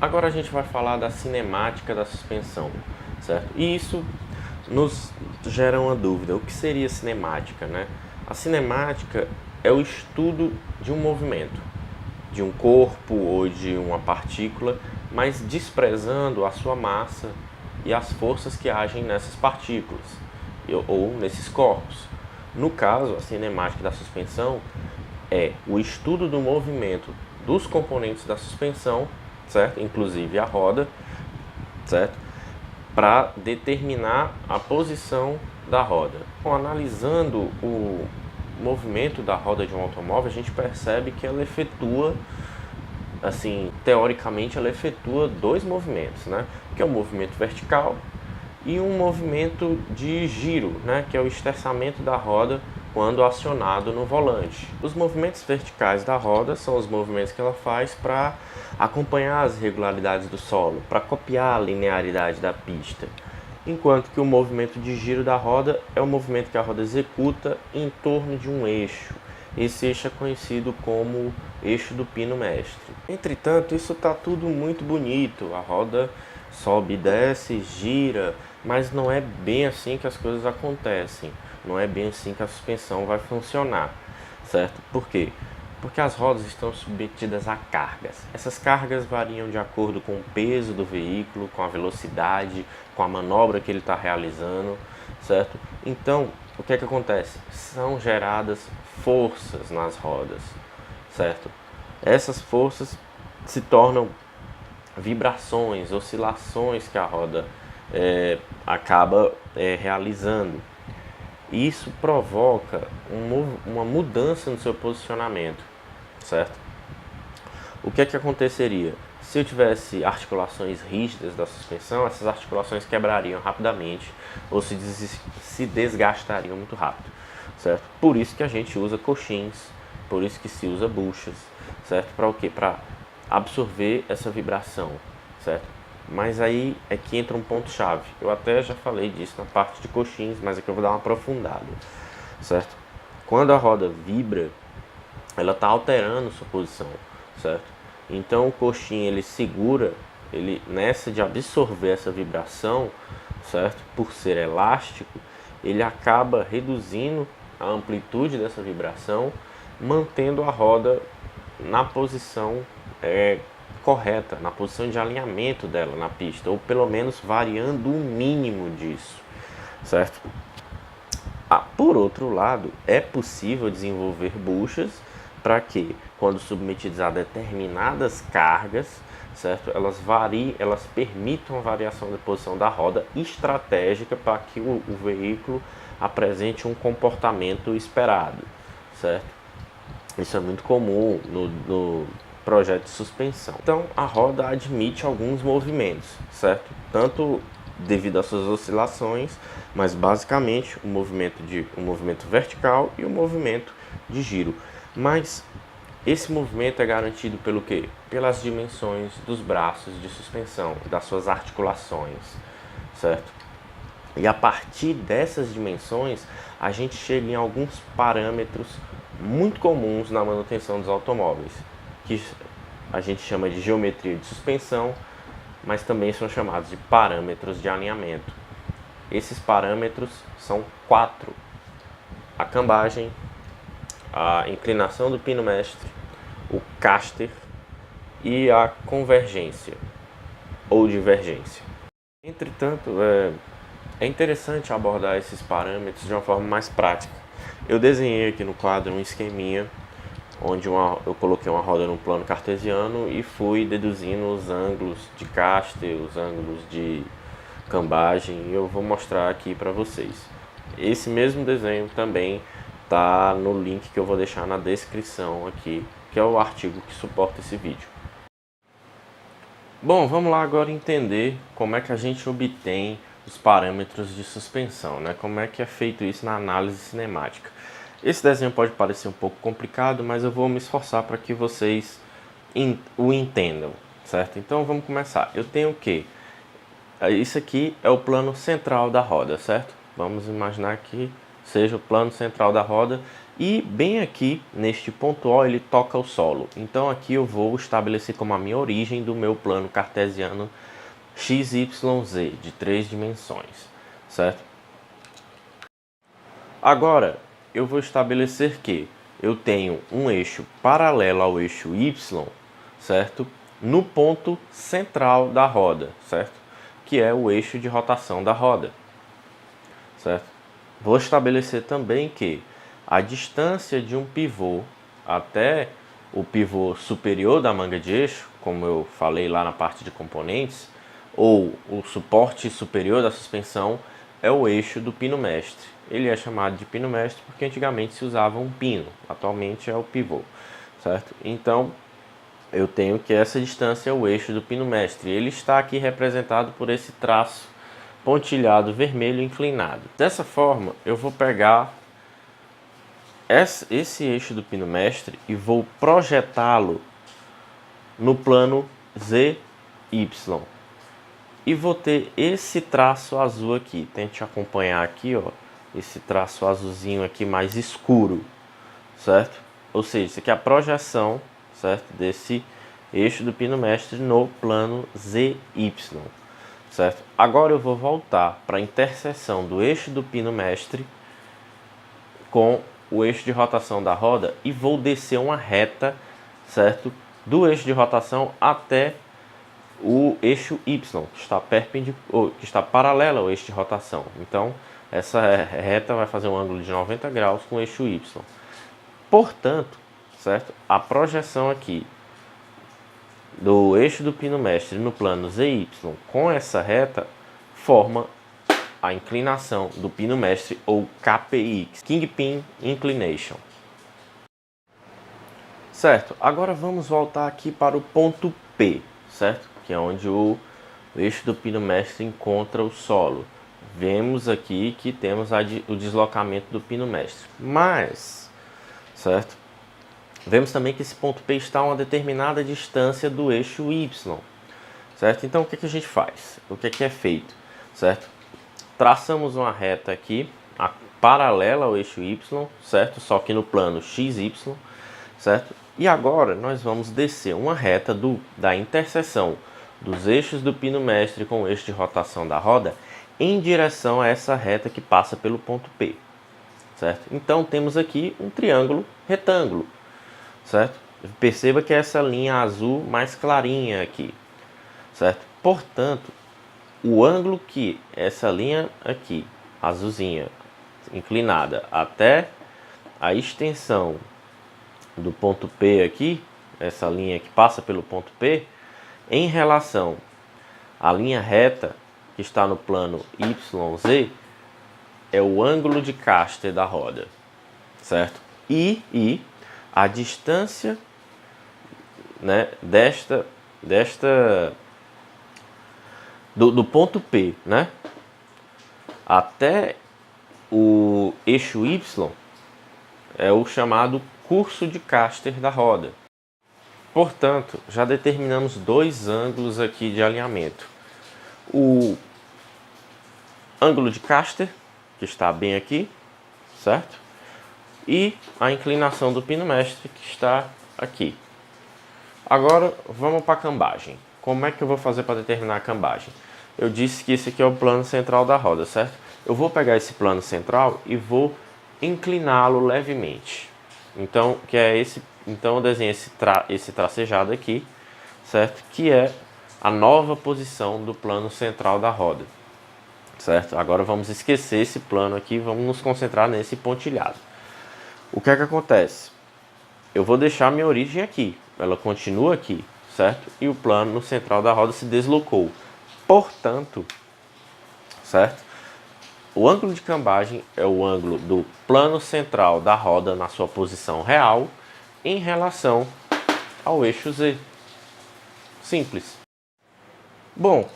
Agora a gente vai falar da cinemática da suspensão, certo? E isso nos gera uma dúvida. O que seria cinemática, né? A cinemática é o estudo de um movimento, de um corpo ou de uma partícula, mas desprezando a sua massa e as forças que agem nessas partículas ou nesses corpos. No caso, a cinemática da suspensão é o estudo do movimento dos componentes da suspensão, certo? Inclusive a roda, certo? Para determinar a posição da roda. Então, analisando o movimento da roda de um automóvel, a gente percebe que ela efetua, assim, teoricamente ela efetua dois movimentos, né? Que é o movimento vertical e um movimento de giro, né? Que é o esterçamento da roda quando acionado no volante. Os movimentos verticais da roda são os movimentos que ela faz para acompanhar as regularidades do solo, para copiar a linearidade da pista. Enquanto que o movimento de giro da roda é o movimento que a roda executa em torno de um eixo. Esse eixo é conhecido como eixo do pino mestre. Entretanto, isso está tudo muito bonito. A roda sobe e desce, gira, mas não é bem assim que as coisas acontecem. Não é bem assim que a suspensão vai funcionar, certo? Por quê? Porque as rodas estão submetidas a cargas. Essas cargas variam de acordo com o peso do veículo, com a velocidade, com a manobra que ele está realizando, certo? Então, o que é que acontece? São geradas forças nas rodas, certo? Essas forças se tornam vibrações, oscilações que a roda acaba realizando. Isso provoca uma mudança no seu posicionamento, certo? O que é que aconteceria? Se eu tivesse articulações rígidas da suspensão, essas articulações quebrariam rapidamente ou se desgastariam muito rápido, certo? Por isso que a gente usa coxins, por isso que se usa buchas, certo? Para o quê? Para absorver essa vibração, certo? Mas aí é que entra um ponto-chave. Eu até já falei disso na parte de coxins, mas aqui eu vou dar uma aprofundada, certo? Quando a roda vibra, ela está alterando sua posição, certo? Então o coxim ele segura, ele nessa de absorver essa vibração, certo? Por ser elástico, ele acaba reduzindo a amplitude dessa vibração, mantendo a roda na posição correta, na posição de alinhamento dela na pista, ou pelo menos variando o mínimo disso, certo? Por outro lado, é possível desenvolver buchas para que, quando submetidas a determinadas cargas, certo? Elas permitam a variação da posição da roda estratégica para que o veículo apresente um comportamento esperado, certo? Isso é muito comum no projeto de suspensão. Então, a roda admite alguns movimentos, certo? Tanto devido às suas oscilações, mas basicamente o movimento vertical e o movimento de giro. Mas esse movimento é garantido pelo quê? Pelas dimensões dos braços de suspensão, das suas articulações, certo? E a partir dessas dimensões, a gente chega em alguns parâmetros muito comuns na manutenção dos automóveis, que a gente chama de geometria de suspensão, mas também são chamados de parâmetros de alinhamento. Esses parâmetros são 4: a cambagem, a inclinação do pino mestre, o caster e a convergência ou divergência. Entretanto, é interessante abordar esses parâmetros de uma forma mais prática. Eu desenhei aqui no quadro um esqueminha onde eu coloquei uma roda no plano cartesiano e fui deduzindo os ângulos de caster, os ângulos de cambagem, e eu vou mostrar aqui para vocês. Esse mesmo desenho também está no link que eu vou deixar na descrição aqui, que é o artigo que suporta esse vídeo. Bom, vamos lá agora entender como é que a gente obtém os parâmetros de suspensão, né? Como é que é feito isso na análise cinemática. Esse desenho pode parecer um pouco complicado, mas eu vou me esforçar para que vocês o entendam, certo? Então vamos começar. Eu tenho o quê? Isso aqui é o plano central da roda, certo? Vamos imaginar que seja o plano central da roda E bem aqui, neste ponto O, ele toca o solo. Então aqui eu vou estabelecer como a minha origem do meu plano cartesiano XYZ, de 3 dimensões, certo? Agora, eu vou estabelecer que eu tenho um eixo paralelo ao eixo Y, certo? No ponto central da roda, certo? Que é o eixo de rotação da roda, certo? Vou estabelecer também que a distância de um pivô até o pivô superior da manga de eixo, como eu falei lá na parte de componentes, ou o suporte superior da suspensão, é o eixo do pino mestre. Ele é chamado de pino mestre porque antigamente se usava um pino, atualmente é o pivô, certo? Então, eu tenho que essa distância é o eixo do pino mestre. Ele está aqui representado por esse traço pontilhado vermelho inclinado. Dessa forma, eu vou pegar esse eixo do pino mestre e vou projetá-lo no plano ZY. E vou ter esse traço azul aqui. Tente acompanhar aqui, ó, esse traço azulzinho aqui mais escuro, certo? Ou seja, isso aqui é a projeção, certo, desse eixo do pino mestre no plano ZY, certo? Agora eu vou voltar para a interseção do eixo do pino mestre com o eixo de rotação da roda e vou descer uma reta, certo, do eixo de rotação até o eixo Y, que está perpendicular, que está paralelo ao eixo de rotação. Então, essa reta vai fazer um ângulo de 90 graus com o eixo Y. Portanto, certo, a projeção aqui do eixo do pino mestre no plano ZY com essa reta forma a inclinação do pino mestre, ou KPI, Kingpin Inclination. Certo, agora vamos voltar aqui para o ponto P, certo? Que é onde o eixo do pino mestre encontra o solo. Vemos aqui que temos o deslocamento do pino mestre. Mas, certo? Vemos também que esse ponto P está a uma determinada distância do eixo Y, certo? Então, o que a gente faz? O que é feito, certo? Traçamos uma reta aqui, paralela ao eixo Y, certo? Só que no plano XY, certo? E agora nós vamos descer uma reta da interseção dos eixos do pino mestre com o eixo de rotação da roda em direção a essa reta que passa pelo ponto P, certo? Então temos aqui um triângulo retângulo, certo? Perceba que é essa linha azul mais clarinha aqui, certo? Portanto, o ângulo que essa linha aqui, azulzinha, inclinada até a extensão do ponto P aqui, essa linha que passa pelo ponto P, em relação à linha reta que está no plano YZ, é o ângulo de Caster da roda, certo? E a distância, né, do ponto P, né, até o eixo Y é o chamado curso de Caster da roda. Portanto, já determinamos dois ângulos aqui de alinhamento. O ângulo de Caster, que está bem aqui, certo? E a inclinação do pino mestre, que está aqui. Agora, vamos para a cambagem. Como é que eu vou fazer para determinar a cambagem? Eu disse que esse aqui é o plano central da roda, certo? Eu vou pegar esse plano central e vou incliná-lo levemente. Então, eu desenho esse tracejado aqui, certo? Que é a nova posição do plano central da roda, certo? Agora vamos esquecer esse plano aqui, vamos nos concentrar nesse pontilhado. O que é que acontece? Eu vou deixar minha origem aqui, ela continua aqui, certo? E o plano central da roda se deslocou. Portanto, certo? O ângulo de cambagem é o ângulo do plano central da roda na sua posição real em relação ao eixo Z. Simples. Bom,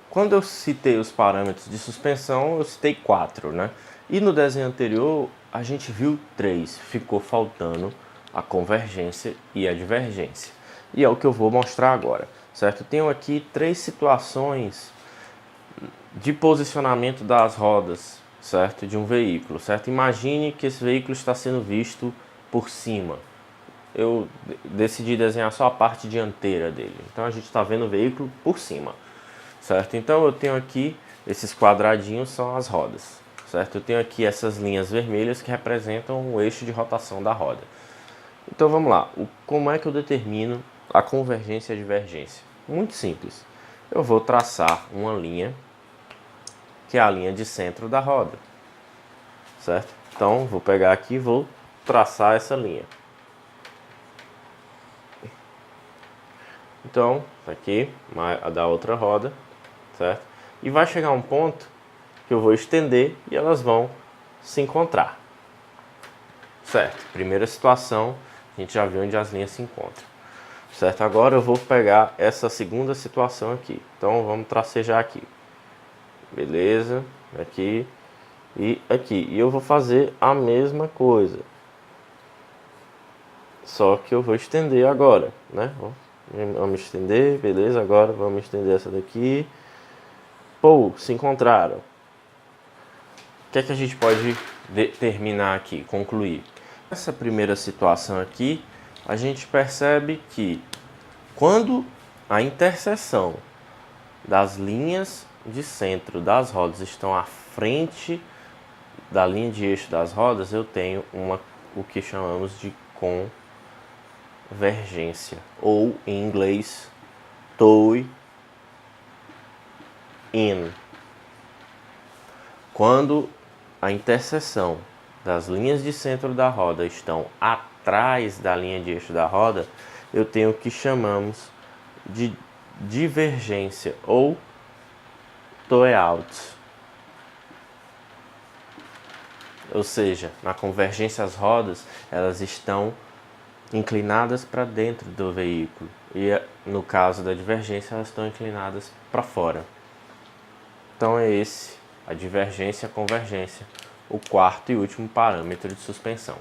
quando eu citei os parâmetros de suspensão, eu citei 4, né? E no desenho anterior, a gente viu 3. Ficou faltando a convergência e a divergência. E é o que eu vou mostrar agora, certo? Tenho aqui 3 situações de posicionamento das rodas, certo, de um veículo, certo? Imagine que esse veículo está sendo visto por cima. Eu decidi desenhar só a parte dianteira dele. Então a gente está vendo o veículo por cima, certo? Então eu tenho aqui esses quadradinhos, são as rodas, certo? Eu tenho aqui essas linhas vermelhas que representam o eixo de rotação da roda. Então vamos lá, como é que eu determino a convergência e a divergência? Muito simples. Eu vou traçar uma linha, que é a linha de centro da roda, certo? Então vou pegar aqui e vou traçar essa linha. Então, aqui, a da outra roda, certo? E vai chegar um ponto que eu vou estender e elas vão se encontrar. Certo? Primeira situação, a gente já viu onde as linhas se encontram. Certo? Agora eu vou pegar essa segunda situação aqui. Então, vamos tracejar aqui. Beleza? Aqui e aqui. E eu vou fazer a mesma coisa. Só que eu vou estender agora, né? Vamos estender, beleza, agora vamos estender essa daqui. Pô, se encontraram. O que é que a gente pode determinar aqui, concluir? Essa primeira situação aqui, a gente percebe que quando a interseção das linhas de centro das rodas estão à frente da linha de eixo das rodas, eu tenho o que chamamos de convergência, ou em inglês, toe in. Quando a interseção das linhas de centro da roda estão atrás da linha de eixo da roda, eu tenho o que chamamos de divergência, ou toe out. Ou seja, na convergência as rodas, elas estão inclinadas para dentro do veículo, e no caso da divergência elas estão inclinadas para fora. Então é esse, a divergência e a convergência, o quarto e último parâmetro de suspensão.